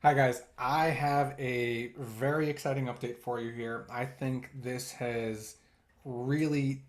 Hi guys, I have a very exciting update for you here. I think this has really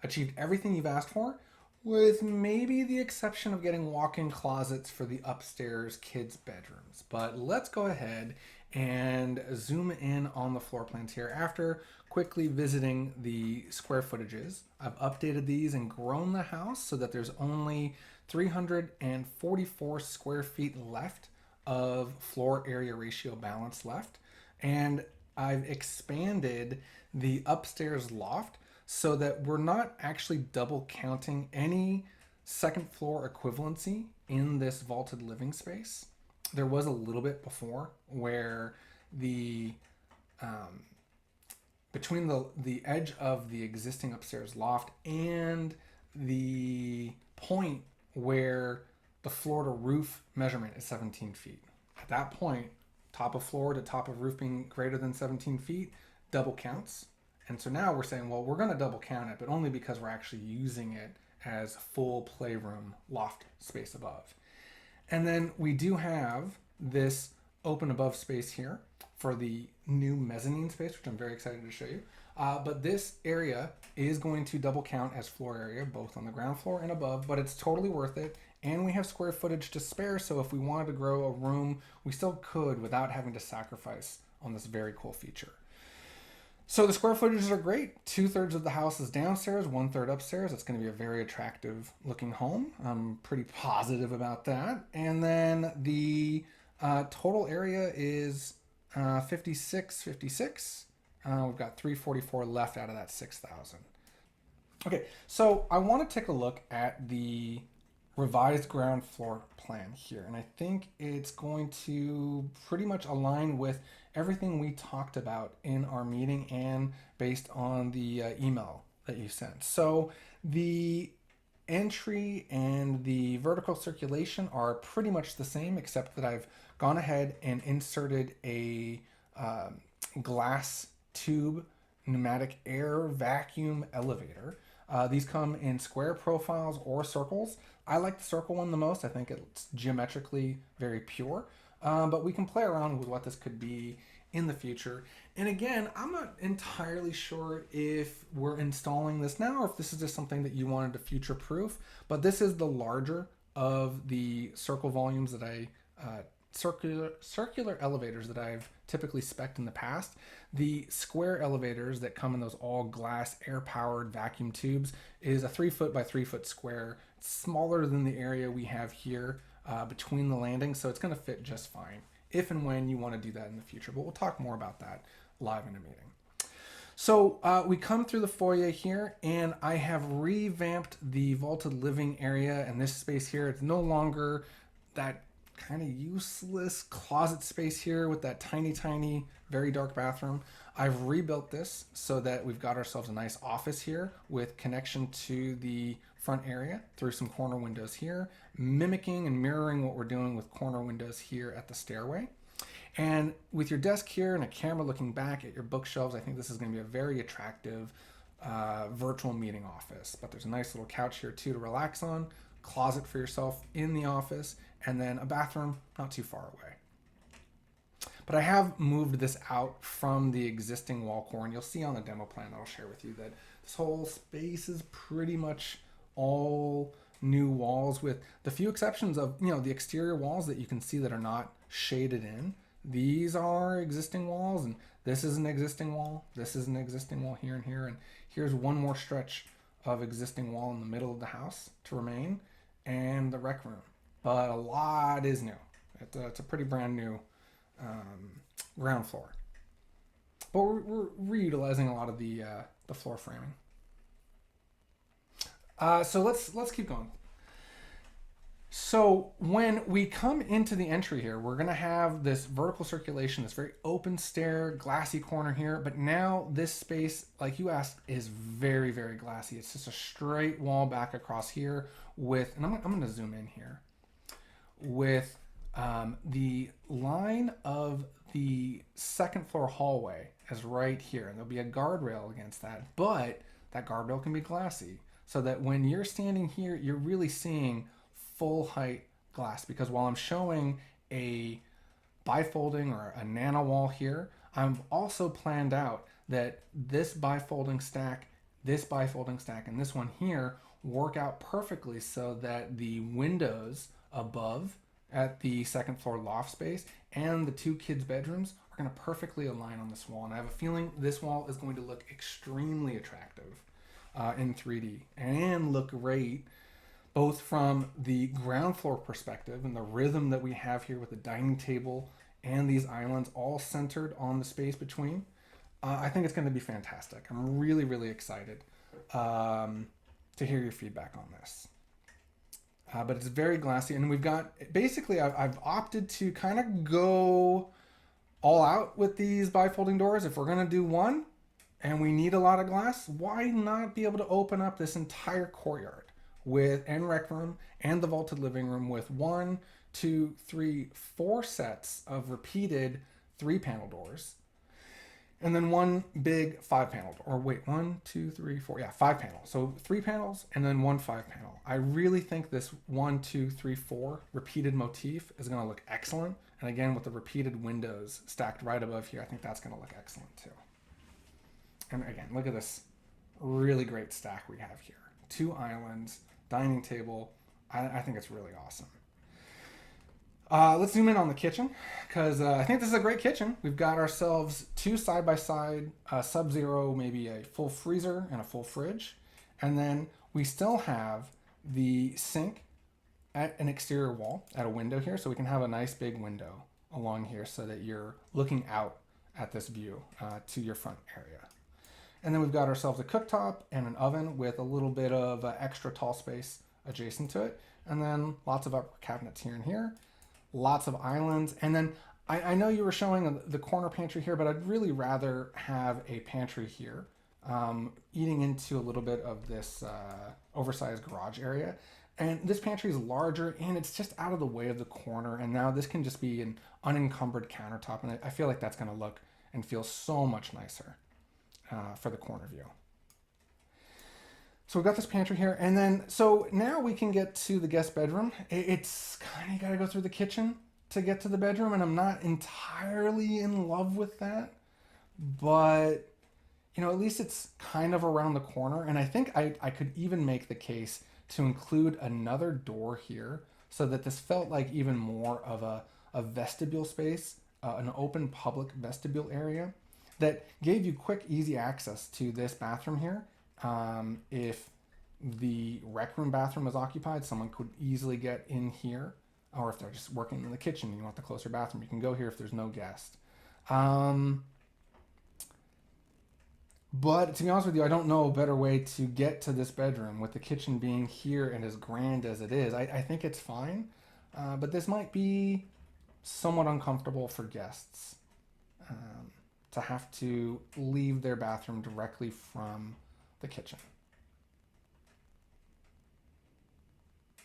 achieved everything you've asked for, with maybe the exception of getting walk-in closets for the upstairs kids' bedrooms. But let's go ahead and zoom in on the floor plans here. After quickly visiting the square footages, I've updated these and grown the house so that there's only 344 square feet left of floor area ratio balance left. And I've expanded the upstairs loft so that we're not actually double counting any second floor equivalency in this vaulted living space. There was a little bit before where the between the edge of the existing upstairs loft and the point where the floor to roof measurement is 17 feet. At that point, top of floor to top of roof being greater than 17 feet, double counts. And so now we're saying, well, we're going to double count it, but only because we're actually using it as full playroom loft space above. And then we do have this open above space here for the new mezzanine space, which I'm very excited to show you. But this area is going to double count as floor area, both on the ground floor and above, but it's totally worth it. And we have square footage to spare, so if we wanted to grow a room, we still could without having to sacrifice on this very cool feature. So the square footages are great. 2/3 of the house is downstairs, 1/3 upstairs. It's going to be a very attractive looking home. I'm pretty positive about that. And then the total area is 56. We've got 344 left out of that 6,000. Okay, so I want to take a look at the revised ground floor plan here, and I think it's going to pretty much align with everything we talked about in our meeting and based on the email that you sent. So the entry and the vertical circulation are pretty much the same, except that I've gone ahead and inserted a glass tube pneumatic air vacuum elevator. These come in square profiles or circles. I like the circle one the most. I think it's geometrically very pure. But we can play around with what this could be in the future. And again, I'm not entirely sure if we're installing this now or if this is just something that you wanted to future proof. But this is the larger of the circle volumes that circular elevators that I've typically spec'd in the past. The square elevators that come in those all glass air powered vacuum tubes is a 3 foot by 3 foot square. It's smaller than the area we have here between the landings, so it's going to fit just fine if and when you want to do that in the future. But we'll talk more about that live in a meeting. So we come through the foyer here, and I have revamped the vaulted living area and this space here. It's no longer that kind of useless closet space here with that tiny, very dark bathroom. I've rebuilt this so that we've got ourselves a nice office here with connection to the front area through some corner windows here, mimicking and mirroring what we're doing with corner windows here at the stairway. And with your desk here and a camera looking back at your bookshelves, I think this is going to be a very attractive virtual meeting office. But there's a nice little couch here too to relax on, closet for yourself in the office, and then a bathroom not too far away. But I have moved this out from the existing wall core, and you'll see on the demo plan that I'll share with you that this whole space is pretty much all new walls, with the few exceptions of the exterior walls that you can see that are not shaded in. These are existing walls, and this is an existing wall. This is an existing wall here and here, and here's one more stretch of existing wall in the middle of the house to remain, and the rec room. But a lot is new. It's a pretty brand new ground floor. But we're reutilizing a lot of the floor framing. So let's keep going. So when we come into the entry here, we're going to have this vertical circulation, this very open stair, glassy corner here. But now this space, like you asked, is very glassy. It's just a straight wall back across here with, and I'm going to zoom in here, with the line of the second floor hallway is right here. And there'll be a guardrail against that, but that guardrail can be glassy so that when you're standing here, you're really seeing full height glass, because while I'm showing a bifolding or a nano wall here, I've also planned out that this bifolding stack, and this one here work out perfectly so that the windows above at the second floor loft space and the two kids' bedrooms are going to perfectly align on this wall. And I have a feeling this wall is going to look extremely attractive in 3D and look great both from the ground floor perspective and the rhythm that we have here with the dining table and these islands all centered on the space between. I think it's going to be fantastic. I'm really, really excited to hear your feedback on this. But it's very glassy, and we've got basically I've opted to kind of go all out with these bifolding doors. If we're going to do one and we need a lot of glass, why not be able to open up this entire courtyard with and rec room and the vaulted living room with 1, 2, 3, 4 sets of repeated 3-panel doors, and then one big 5-panel door. Or wait, 1, 2, 3, 4, yeah, 5 panels. So 3 panels and then one 5-panel. I really think this 1, 2, 3, 4 repeated motif is going to look excellent. And again, with the repeated windows stacked right above here, I think that's going to look excellent too. And again, look at this really great stack we have here. 2 islands, dining table. I think it's really awesome. Let's zoom in on the kitchen, because I think this is a great kitchen. We've got ourselves 2 side-by-side Sub-Zero, maybe a full freezer and a full fridge. And then we still have the sink at an exterior wall at a window here, so we can have a nice big window along here so that you're looking out at this view to your front area. And then we've got ourselves a cooktop and an oven with a little bit of extra tall space adjacent to it. And then lots of upper cabinets here and here. Lots of islands. And then I know you were showing the corner pantry here, but I'd really rather have a pantry here, eating into a little bit of this oversized garage area. And this pantry is larger and it's just out of the way of the corner. And now this can just be an unencumbered countertop. And I feel like that's going to look and feel so much nicer for the corner view. So we've got this pantry here, and then so now we can get to the guest bedroom. It's kind of got to go through the kitchen to get to the bedroom, and I'm not entirely in love with that, but you know, at least it's kind of around the corner. And I think I could even make the case to include another door here so that this felt like even more of a vestibule space, an open public vestibule area that gave you quick, easy access to this bathroom here. If the rec room bathroom is occupied, someone could easily get in here, or if they're just working in the kitchen and you want the closer bathroom, you can go here if there's no guest. But to be honest with you, I don't know a better way to get to this bedroom with the kitchen being here and as grand as it is. I think it's fine, but this might be somewhat uncomfortable for guests to have to leave their bathroom directly from the kitchen.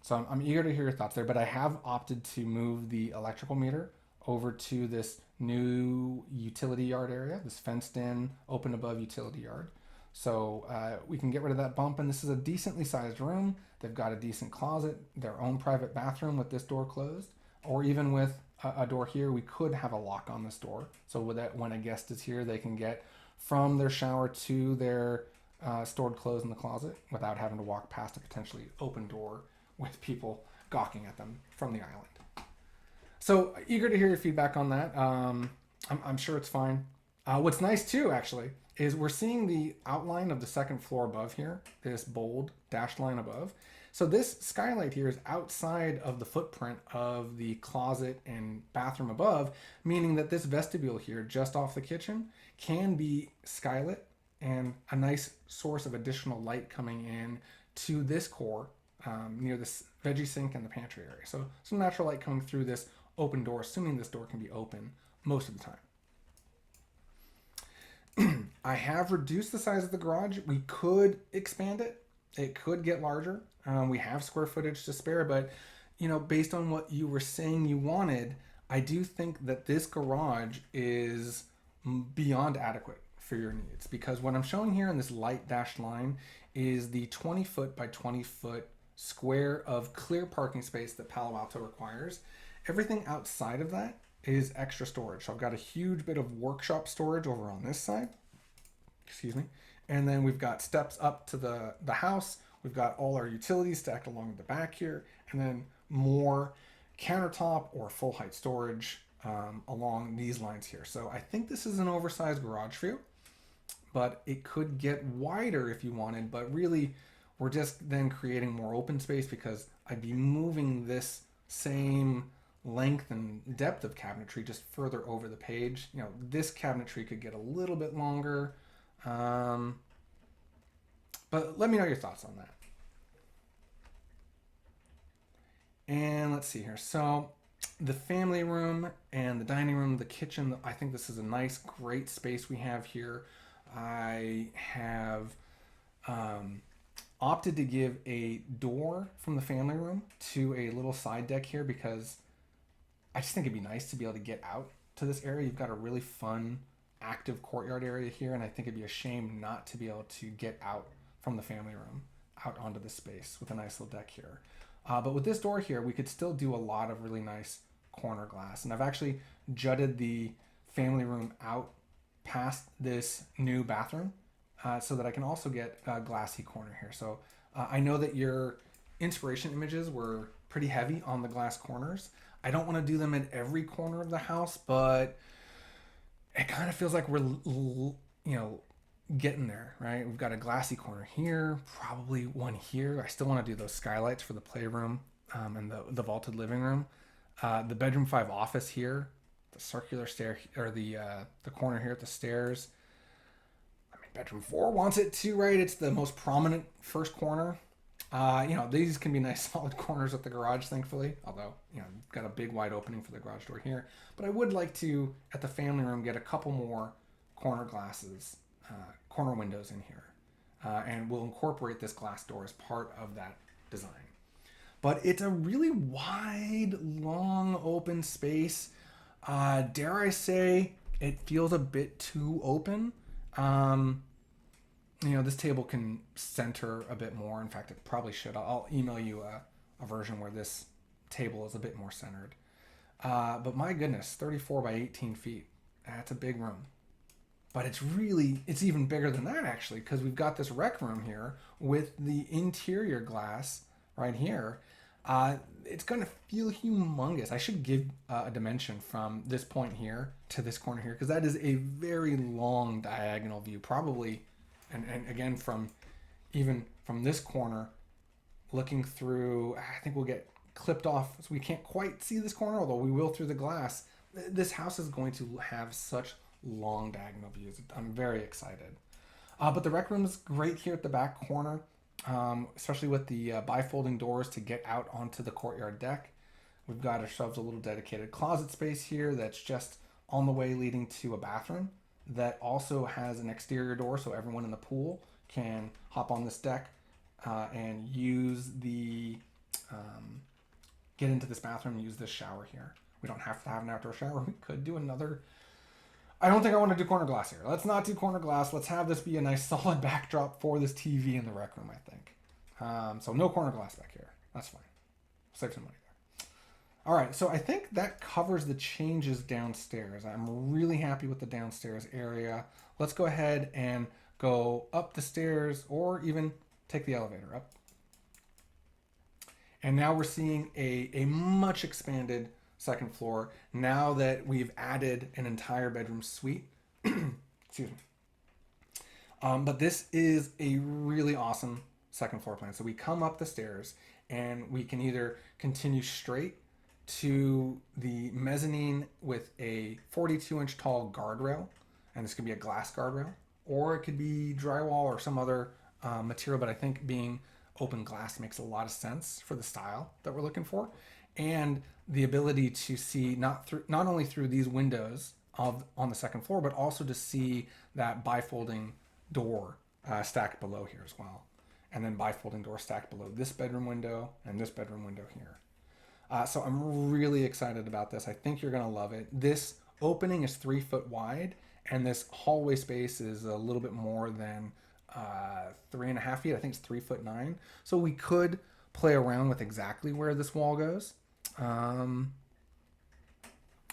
So I'm eager to hear your thoughts there, but I have opted to move the electrical meter over to this new utility yard area, this fenced in, open above utility yard. So we can get rid of that bump, and this is a decently sized room. They've got a decent closet, their own private bathroom with this door closed, or even with a door here, we could have a lock on this door. So with that, when a guest is here, they can get from their shower to their stored clothes in the closet without having to walk past a potentially open door with people gawking at them from the island. So eager to hear your feedback on that. I'm sure it's fine. What's nice too, actually, is we're seeing the outline of the second floor above here, this bold dashed line above. So this skylight here is outside of the footprint of the closet and bathroom above, meaning that this vestibule here just off the kitchen can be skylit and a nice source of additional light coming in to this core near this veggie sink and the pantry area. So some natural light coming through this open door, assuming this door can be open most of the time. I have reduced the size of the garage. We could expand it. It could get larger. We have square footage to spare, but you know, based on what you were saying you wanted, I do think that this garage is beyond adequate for your needs, because what I'm showing here in this light dashed line is the 20 foot by 20 foot square of clear parking space that Palo Alto requires. Everything outside of that is extra storage. So I've got a huge bit of workshop storage over on this side. Excuse me. And then we've got steps up to the house. We've got all our utilities stacked along the back here, and then more countertop or full height storage along these lines here. So I think this is an oversized garage for you, but it could get wider if you wanted. But really, we're just then creating more open space because I'd be moving this same length and depth of cabinetry just further over the page. You know, this cabinetry could get a little bit longer. But let me know your thoughts on that. And let's see here. So the family room and the dining room, the kitchen, I think this is a nice, great space we have here. I have opted to give a door from the family room to a little side deck here because I just think it'd be nice to be able to get out to this area. You've got a really fun, active courtyard area here, and I think it'd be a shame not to be able to get out from the family room out onto the space with a nice little deck here. But with this door here, we could still do a lot of really nice corner glass. And I've actually jutted the family room out past this new bathroom so that I can also get a glassy corner here. So I know that your inspiration images were pretty heavy on the glass corners. I don't want to do them at every corner of the house, but it kind of feels like we're, getting there, right? We've got a glassy corner here, probably one here. I still want to do those skylights for the playroom and the vaulted living room. The bedroom 5 office here, the circular stair, or the corner here at the stairs. I mean, bedroom 4 wants it too, right? It's the most prominent first corner. These can be nice solid corners at the garage, thankfully. Although, got a big wide opening for the garage door here. But I would like to, at the family room, get a couple more corner glasses, corner windows in here. And we'll incorporate this glass door as part of that design. But it's a really wide, long, open space. Dare I say, it feels a bit too open. This table can center a bit more. In fact, it probably should. I'll email you a version where this table is a bit more centered. But my goodness, 34 by 18 feet. That's a big room. But it's even bigger than that, actually, because we've got this rec room here with the interior glass right here. It's going to feel humongous. I should give a dimension from this point here to this corner here, because that is a very long diagonal view, probably, and again, from this corner, looking through, I think we'll get clipped off, so we can't quite see this corner, although we will through the glass. This house is going to have such long diagonal views. I'm very excited. But the rec room is great here at the back corner, especially with the bifolding doors to get out onto the courtyard deck. We've got ourselves a little dedicated closet space here that's just on the way leading to a bathroom that also has an exterior door, so everyone in the pool can hop on this deck and use get into this bathroom and use this shower here. We don't have to have an outdoor shower. We could do another. I don't think I want to do corner glass here. Let's not do corner glass. Let's have this be a nice solid backdrop for this TV in the rec room, I think. So no corner glass back here. That's fine. Save some money there. All right, so I think that covers the changes downstairs. I'm really happy with the downstairs area. Let's go ahead and go up the stairs or even take the elevator up. And now we're seeing a much expanded second floor now that we've added an entire bedroom suite. Excuse me. But this is a really awesome second floor plan. So we come up the stairs and we can either continue straight to the mezzanine with a 42-inch tall guardrail, and this could be a glass guardrail, or it could be drywall or some other material, but I think being open glass makes a lot of sense for the style that we're looking for. And the ability to see not only through these windows on the second floor, but also to see that bifolding door stacked below here as well. And then bifolding door stacked below this bedroom window and this bedroom window here. So I'm really excited about this. I think you're gonna love it. This opening is 3 foot wide, and this hallway space is a little bit more than 3.5 feet. I think it's 3'9". So we could play around with exactly where this wall goes.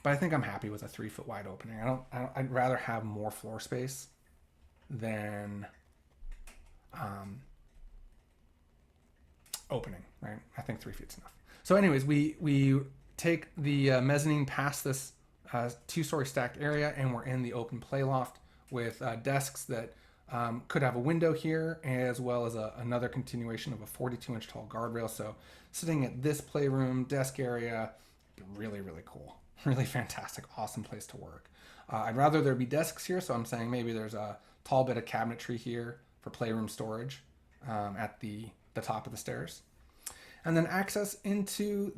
But I think I'm happy with a 3 foot wide opening. I'd rather have more floor space than opening, right? I think 3 feet's enough. So, anyways, we take the mezzanine past this 2-story stacked area, and we're in the open play loft with desks that could have a window here, as well as another continuation of a 42-inch tall guardrail. So, sitting at this playroom desk area, really, really cool, really fantastic, awesome place to work. I'd rather there be desks here, so I'm saying maybe there's a tall bit of cabinetry here for playroom storage at the top of the stairs. And then access into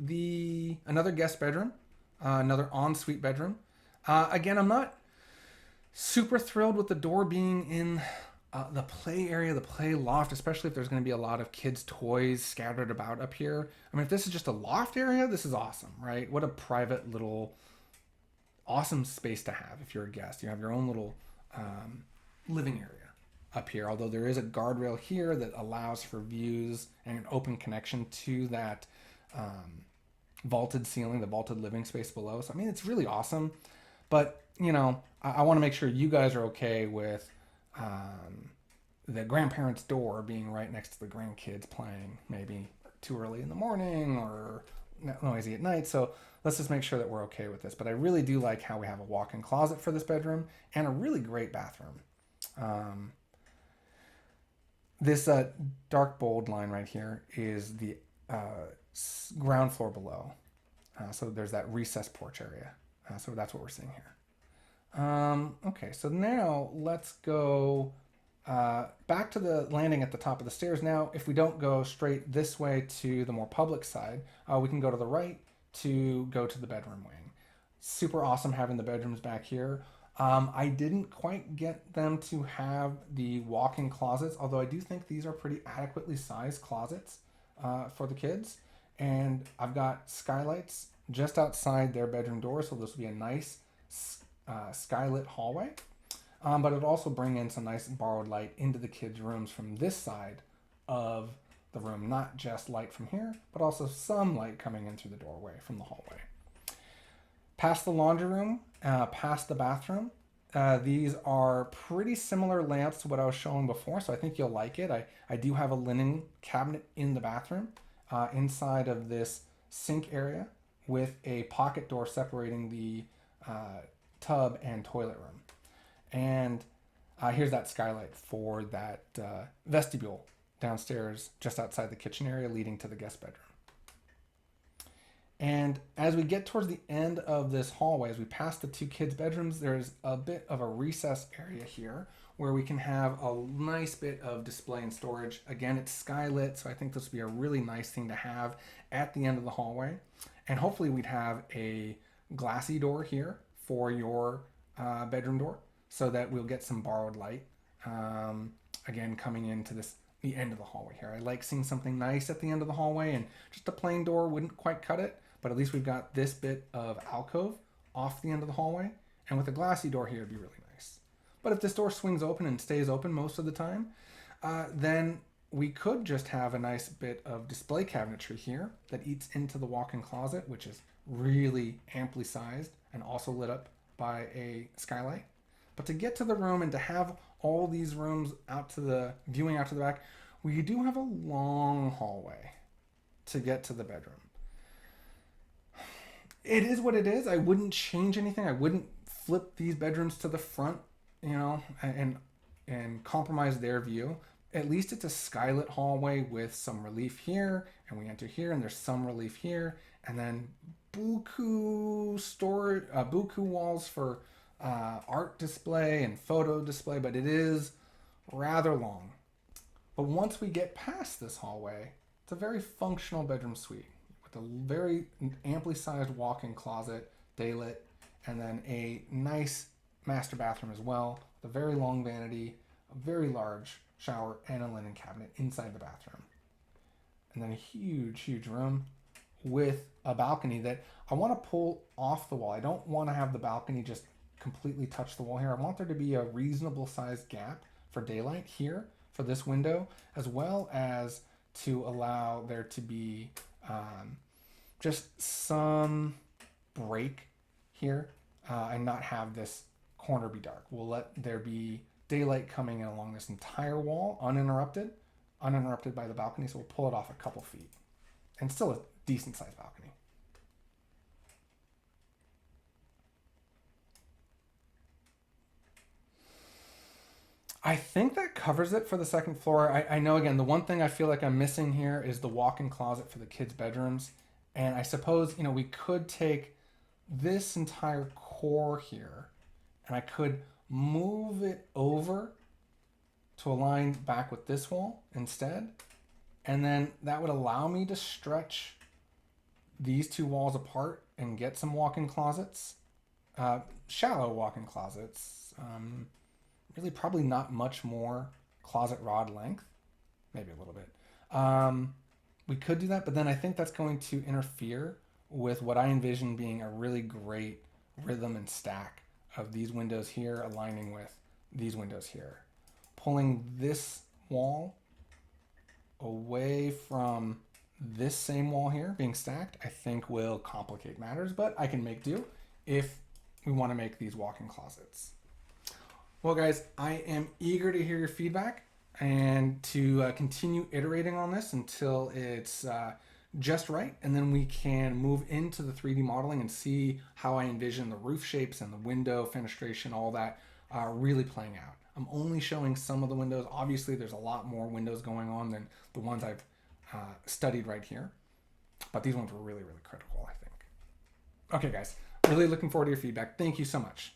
another guest bedroom, another ensuite bedroom. Again, I'm not super thrilled with the door being in the play area, the play loft, especially if there's going to be a lot of kids' toys scattered about up here. I mean, if this is just a loft area, this is awesome, right? What a private little awesome space to have if you're a guest. You have your own little living area up here, although there is a guardrail here that allows for views and an open connection to that vaulted ceiling, the vaulted living space below. So, I mean, it's really awesome. But, I want to make sure you guys are okay with the grandparents' door being right next to the grandkids playing maybe too early in the morning or noisy at night. So let's just make sure that we're okay with this. But I really do like how we have a walk-in closet for this bedroom and a really great bathroom. This dark bold line right here is the ground floor below. So there's that recessed porch area. So that's what we're seeing here. Okay, so now let's go back to the landing at the top of the stairs. Now, if we don't go straight this way to the more public side, we can go to the right to go to the bedroom wing. Super awesome having the bedrooms back here. I didn't quite get them to have the walk-in closets, although I do think these are pretty adequately sized closets for the kids. And I've got skylights just outside their bedroom door, so this will be a nice skylit hallway. But it'll also bring in some nice borrowed light into the kids' rooms from this side of the room. Not just light from here, but also some light coming in through the doorway from the hallway. Past the laundry room, past the bathroom, these are pretty similar layouts to what I was showing before, so I think you'll like it. I do have a linen cabinet in the bathroom inside of this sink area with a pocket door separating the tub and toilet room. And here's that skylight for that vestibule downstairs just outside the kitchen area leading to the guest bedroom. And as we get towards the end of this hallway, as we pass the 2 kids' bedrooms, there's a bit of a recess area here where we can have a nice bit of display and storage. Again, it's skylit, so I think this would be a really nice thing to have at the end of the hallway. And hopefully we'd have a glassy door here for your bedroom door so that we'll get some borrowed light, again, coming into the end of the hallway here. I like seeing something nice at the end of the hallway, and just a plain door wouldn't quite cut it, but at least we've got this bit of alcove off the end of the hallway, and with a glassy door here, it'd be really nice. But if this door swings open and stays open most of the time, then we could just have a nice bit of display cabinetry here that eats into the walk-in closet, which is really amply sized and also lit up by a skylight. But to get to the room and to have all these rooms viewing out to the back, we do have a long hallway to get to the bedroom. It is what it is. I wouldn't change anything. I wouldn't flip these bedrooms to the front, and compromise their view. At least it's a skylit hallway with some relief here, and we enter here, and there's some relief here, and then buku walls for art display and photo display, but it is rather long. But once we get past this hallway, it's a very functional bedroom suite with a very amply sized walk-in closet, daylit, and then a nice master bathroom as well, with a very long vanity, a very large shower, and a linen cabinet inside the bathroom. And then a huge, huge room with a balcony that I want to pull off the wall. I don't want to have the balcony just completely touch the wall here. I want there to be a reasonable sized gap for daylight here for this window, as well as to allow there to be just some break here and not have this corner be dark. We'll let there be daylight coming in along this entire wall, uninterrupted by the balcony. So we'll pull it off a couple feet, and still a decent sized balcony. I think that covers it for the second floor. I know, again, the one thing I feel like I'm missing here is the walk-in closet for the kids' bedrooms. And I suppose, we could take this entire core here and I could move it over to align back with this wall instead. And then that would allow me to stretch these two walls apart and get some walk-in closets, shallow walk-in closets. Really probably not much more closet rod length, maybe a little bit. We could do that, but then I think that's going to interfere with what I envision being a really great rhythm and stack of these windows here aligning with these windows here. Pulling this wall away from this same wall here being stacked, I think will complicate matters, but I can make do if we want to make these walk-in closets. Well, guys, I am eager to hear your feedback and to continue iterating on this until it's just right. And then we can move into the 3D modeling and see how I envision the roof shapes and the window fenestration, all that really playing out. I'm only showing some of the windows. Obviously, there's a lot more windows going on than the ones I've studied right here. But these ones were really, really critical, I think. Okay, guys, really looking forward to your feedback. Thank you so much.